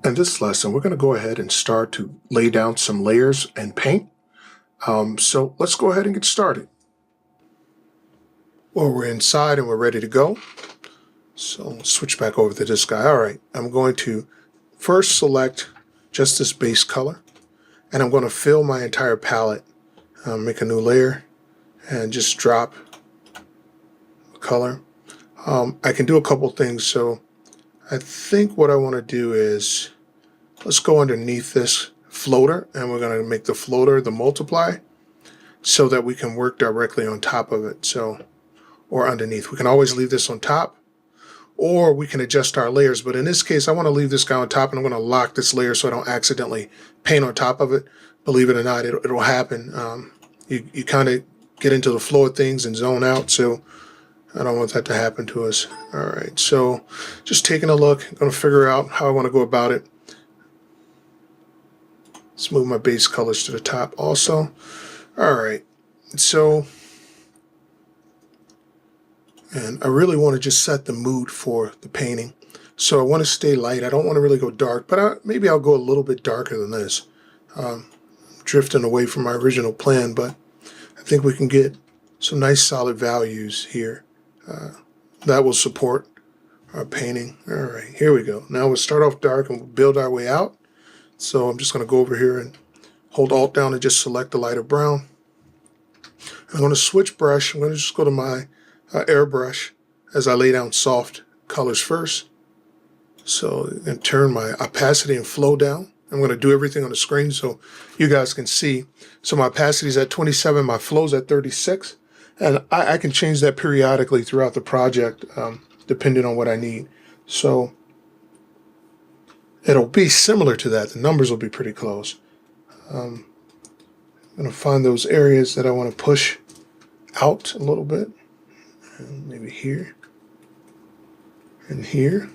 In this lesson, we're going to go ahead and start to lay down some layers and paint. So let's go ahead and get started. Well, we're inside and we're ready to go. So let's switch back over to this guy. All right, I'm going to first select just this base color, and I'm going to fill my entire palette. Make a new layer and just drop the color. I can do a couple things. So I think what I want to do is let's go underneath this floater, and we're going to make the floater the multiply so that we can work directly on top of it. So, or underneath. We can always leave this on top, or we can adjust our layers. But in this case, I want to leave this guy on top, and I'm going to lock this layer so I don't accidentally paint on top of it. Believe it or not, it'll happen. You kind of get into the flow of things and zone out, so I don't want that to happen to us. All right, so just taking a look, I'm going to figure out how I want to go about it. Let's move my base colors to the top also. All right, so, and I really want to just set the mood for the painting. So I want to stay light. I don't want to really go dark, but maybe I'll go a little bit darker than this. Drifting away from my original plan, but I think we can get some nice solid values here that will support our painting. All right, here we go. Now we'll start off dark and we'll build our way out. So I'm just going to go over here and hold Alt down and just select the lighter brown. I'm going to switch brush. I'm going to just go to my airbrush as I lay down soft colors first. So and turn my opacity and flow down. I'm going to do everything on the screen so you guys can see. So my opacity is at 27, my flow is at 36, and I can change that periodically throughout the project depending on what I need. So it'll be similar to that. The numbers will be pretty close. I'm going to find those areas that I want to push out a little bit. And maybe here and here.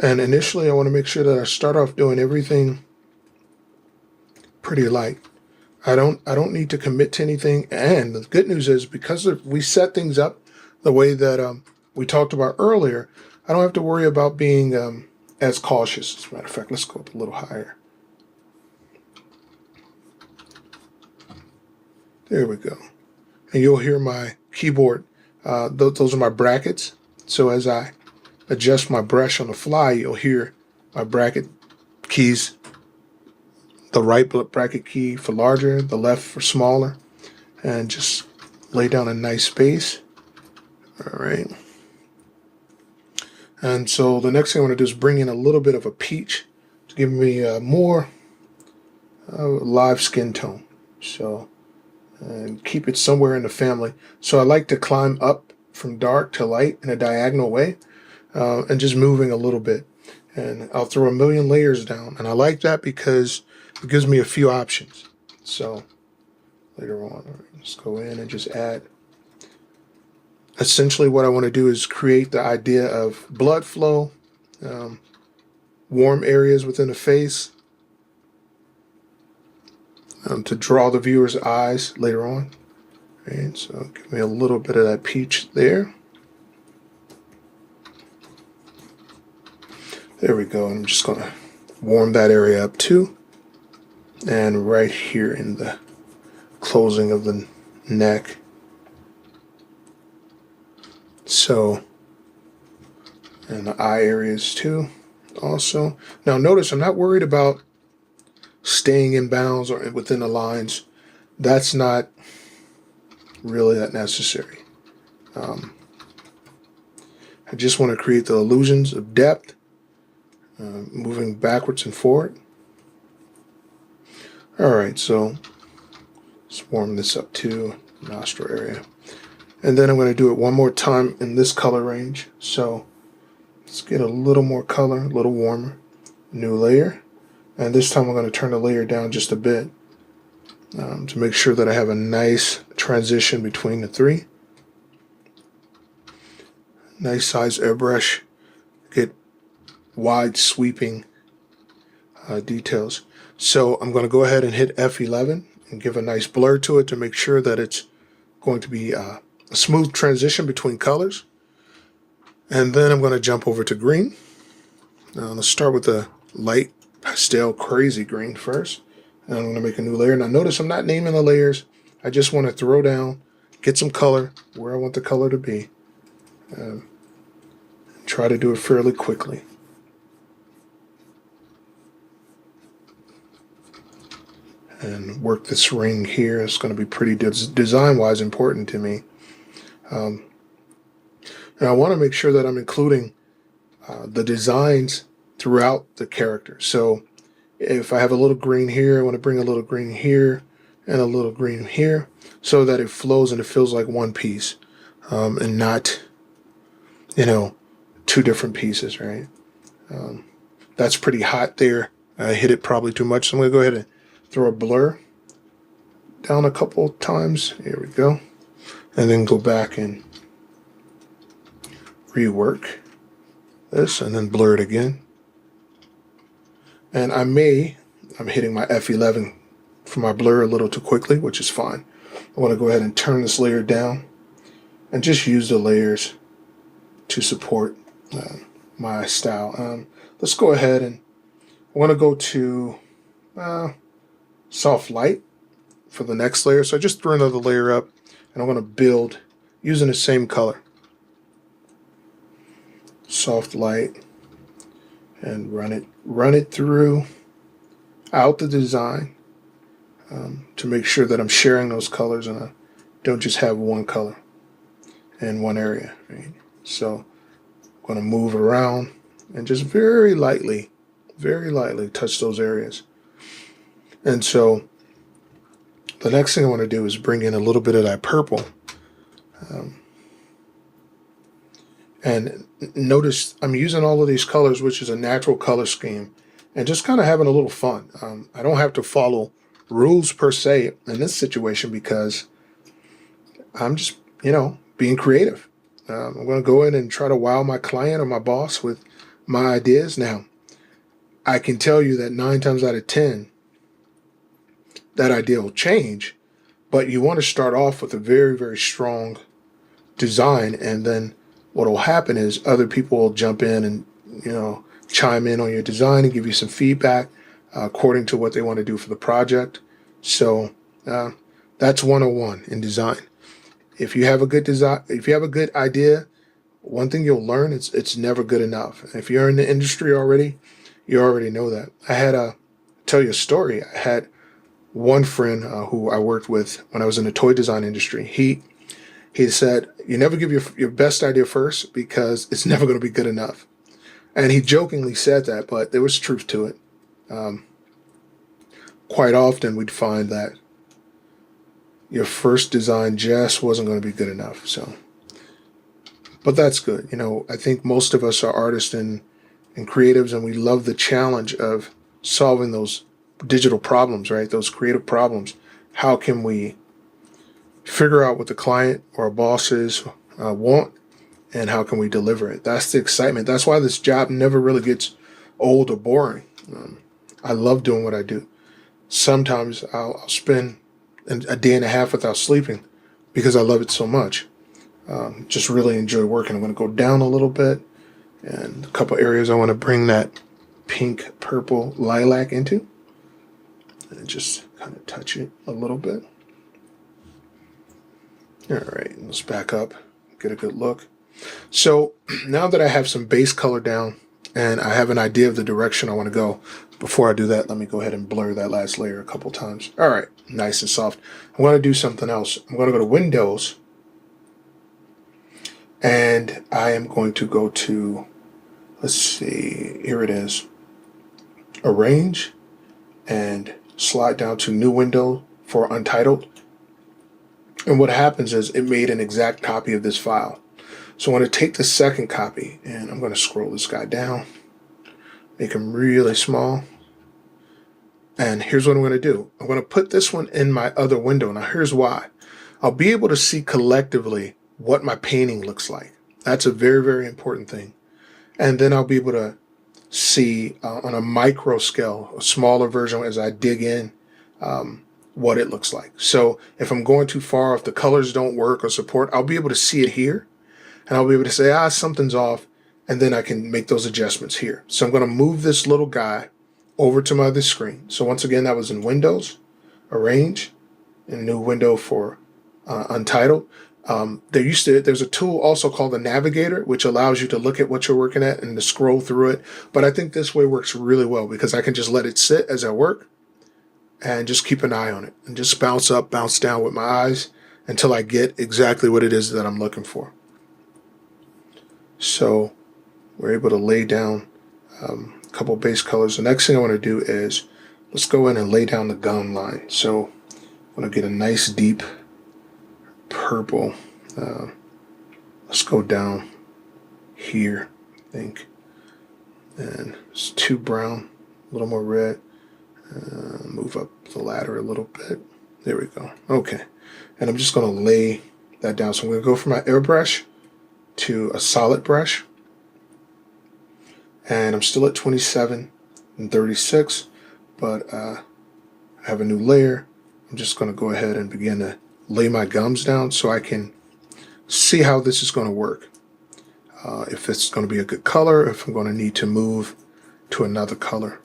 And initially I want to make sure that I start off doing everything pretty light. I don't need to commit to anything, and the good news is because we set things up the way that we talked about earlier, I don't have to worry about being as cautious. As a matter of fact, let's go up a little higher. There we go. And you'll hear my keyboard. Those are my brackets. So as I adjust my brush on the fly, you'll hear my bracket keys. The right bracket key for larger, the left for smaller, and just lay down a nice base. All right. And so the next thing I want to do is bring in a little bit of a peach to give me a more live skin tone. So, and keep it somewhere in the family. So I like to climb up from dark to light in a diagonal way, and just moving a little bit. And I'll throw a million layers down. And I like that because it gives me a few options. So later on, let's go in and just add. Essentially what I want to do is create the idea of blood flow, warm areas within the face, to draw the viewer's eyes later on. And so give me a little bit of that peach there. There we go. And I'm just going to warm that area up too. And right here in the closing of the neck. So, and the eye areas too also. Now notice I'm not worried about staying in bounds or within the lines. That's not really that necessary. I just want to create the illusions of depth, moving backwards and forward. All right, so let's warm this up too, nostril area. And then I'm going to do it one more time in this color range. So let's get a little more color, a little warmer. New layer. And this time I'm going to turn the layer down just a bit to make sure that I have a nice transition between the three. Nice size airbrush. Get wide sweeping details. So I'm going to go ahead and hit F11 and give a nice blur to it to make sure that it's going to be a smooth transition between colors. And then I'm going to jump over to green. Now let's start with the light pastel crazy green first. And I'm going to make a new layer. Now notice I'm not naming the layers. I just want to throw down, get some color where I want the color to be. Try to do it fairly quickly. And work this ring here. It's going to be pretty design-wise important to me. And I want to make sure that I'm including the designs throughout the character. So if I have a little green here, I want to bring a little green here and a little green here so that it flows and it feels like one piece and not, two different pieces, right? That's pretty hot there. I hit it probably too much, so I'm going to go ahead and throw a blur down a couple times. Here we go. And then go back and rework this and then blur it again. And I'm hitting my F11 for my blur a little too quickly, which is fine. I want to go ahead and turn this layer down and just use the layers to support my style. Let's go ahead and I want to go to soft light for the next layer. So I just threw another layer up and I'm going to build using the same color. Soft light and run it through out the design to make sure that I'm sharing those colors and I don't just have one color in one area, right? So I'm going to move around and just very lightly touch those areas. And so the next thing I want to do is bring in a little bit of that purple. And notice I'm using all of these colors, which is a natural color scheme, and just kind of having a little fun. I don't have to follow rules per se in this situation because I'm just, being creative. I'm going to go in and try to wow my client or my boss with my ideas. Now, I can tell you that 9 times out of 10, that idea will change, but you want to start off with a very, very strong design, and then what will happen is other people will jump in and, chime in on your design and give you some feedback according to what they want to do for the project. So that's 101 in design. If you have a good design, if you have a good idea, one thing you'll learn is it's never good enough. And if you're in the industry already, you already know that. Tell you a story. I had one friend who I worked with when I was in the toy design industry. He said, you never give your best idea first because it's never going to be good enough. And he jokingly said that, but there was truth to it. Quite often we'd find that your first design just wasn't going to be good enough. So, but that's good. I think most of us are artists and creatives, and we love the challenge of solving those digital problems, right? Those creative problems. How can we figure out what the client or our bosses want, and how can we deliver it? That's the excitement. That's why this job never really gets old or boring. I love doing what I do. Sometimes I'll spend a day and a half without sleeping because I love it so much. Just really enjoy working. I'm going to go down a little bit, and a couple areas I want to bring that pink, purple, lilac into, and just kind of touch it a little bit. All right, let's back up, get a good look. So now that I have some base color down and I have an idea of the direction I want to go, before I do that, let me go ahead and blur that last layer a couple times. All right, nice and soft. I'm going to do something else. I'm going to go to Windows, and I am going to go to, let's see, here it is, Arrange, and slide down to New Window for Untitled. And what happens is it made an exact copy of this file. So I'm going to take the second copy and I'm going to scroll this guy down, make him really small. And here's what I'm going to do. I'm going to put this one in my other window. Now here's why. I'll be able to see collectively what my painting looks like. That's a very, very important thing. And then I'll be able to see on a micro scale, a smaller version as I dig in, what it looks like. So if I'm going too far, if the colors don't work or support, I'll be able to see it here, and I'll be able to say, something's off, and then I can make those adjustments here. So I'm going to move this little guy over to my other screen. So once again, that was in Windows, Arrange, and a new window for Untitled. There's a tool also called the Navigator, which allows you to look at what you're working at and to scroll through it. But I think this way works really well because I can just let it sit as I work and just keep an eye on it and just bounce up, bounce down with my eyes until I get exactly what it is that I'm looking for. So we're able to lay down a couple base colors. The next thing I want to do is let's go in and lay down the gum line. So I'm going to get a nice deep purple. Let's go down here, I think. And it's too brown, a little more red. Move up the ladder a little bit. There we go. Okay. And I'm just going to lay that down. So I'm going to go from my airbrush to a solid brush. And I'm still at 27 and 36, but I have a new layer. I'm just going to go ahead and begin to lay my gums down so I can see how this is going to work. If it's going to be a good color, if I'm going to need to move to another color.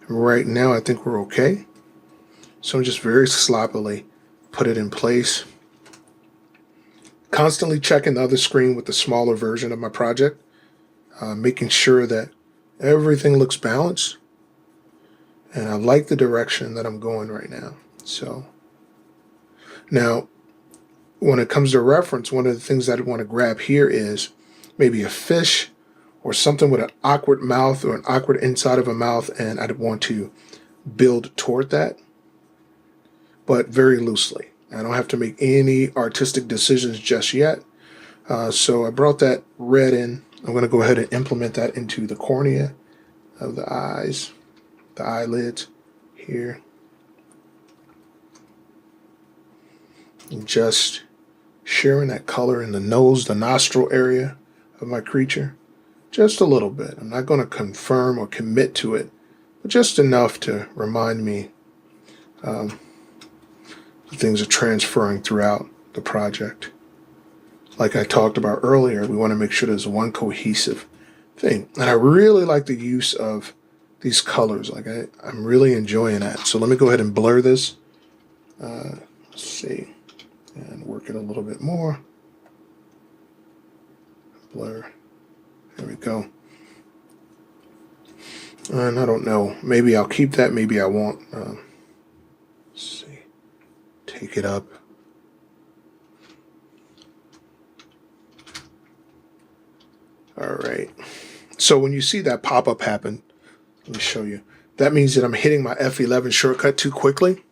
Right now, I think we're okay. So I'm just very sloppily put it in place. Constantly checking the other screen with the smaller version of my project, making sure that everything looks balanced. And I like the direction that I'm going right now. So now, when it comes to reference, one of the things that I want to grab here is maybe a fish or something with an awkward mouth or an awkward inside of a mouth, and I'd want to build toward that, but very loosely. I don't have to make any artistic decisions just yet. So I brought that red in. I'm going to go ahead and implement that into the cornea of the eyes, the eyelids here. And just sharing that color in the nose, the nostril area of my creature. Just a little bit. I'm not going to confirm or commit to it, but just enough to remind me things are transferring throughout the project. Like I talked about earlier, we want to make sure there's one cohesive thing. And I really like the use of these colors. Like I'm really enjoying that. So let me go ahead and blur this. Let's see. And work it a little bit more. Blur. There we go. And I don't know. Maybe I'll keep that. Maybe I won't. Let's see. Take it up. All right. So when you see that pop-up happen, let me show you. That means that I'm hitting my F11 shortcut too quickly.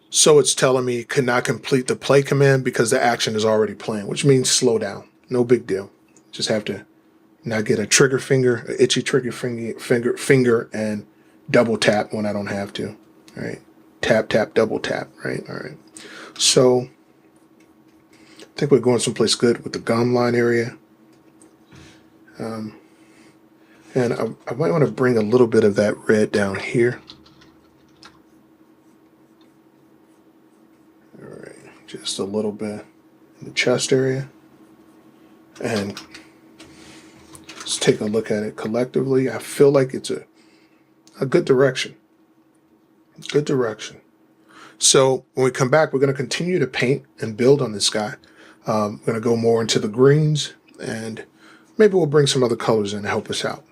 So it's telling me could not complete the play command because the action is already playing, which means slow down. No big deal. Just have to not get a trigger finger, an itchy trigger finger, and double tap when I don't have to. All right. Tap, tap, double tap. Right. All right. So I think we're going someplace good with the gum line area. And I might want to bring a little bit of that red down here. All right, just a little bit in the chest area. And let's take a look at it collectively. I feel like it's a good direction. Good direction. So when we come back, we're going to continue to paint and build on this guy. I'm going to go more into the greens, and maybe we'll bring some other colors in to help us out.